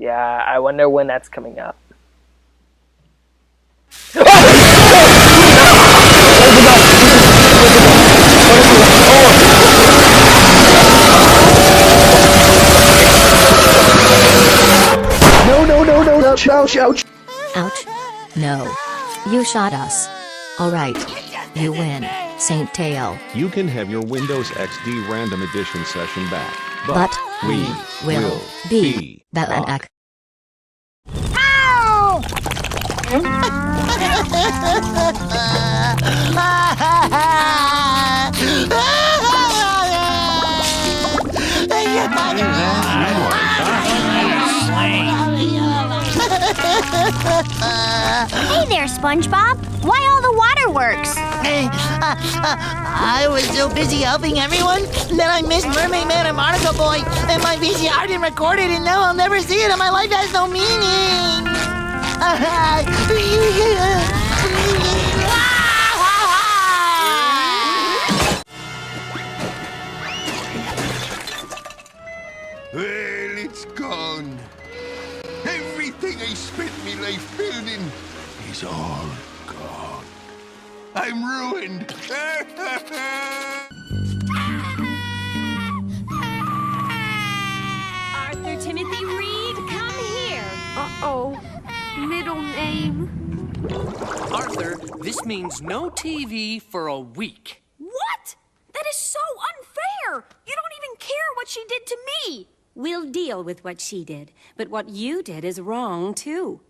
Yeah, I wonder when that's coming up. Ouch, ouch. Ouch. No. You shot us. Alright. You win, Saint Tail. You can have your Windows XD Random Edition session back. But we will be back. Hey there, SpongeBob. Why all the waterworks? I was so busy helping everyone that I missed Mermaid Man and Barnacle Boy, and my VCR didn't record it, and now I'll never see it, and my life has no meaning. Well, it's gone. Everything I spent my life building is all gone. I'm ruined. Arthur Timothy Reed, come here. Uh-oh. Middle name. Arthur, this means no TV for a week. What? That is so unfair. You don't even care what she did to me. We'll deal with what she did, but what you did is wrong, too.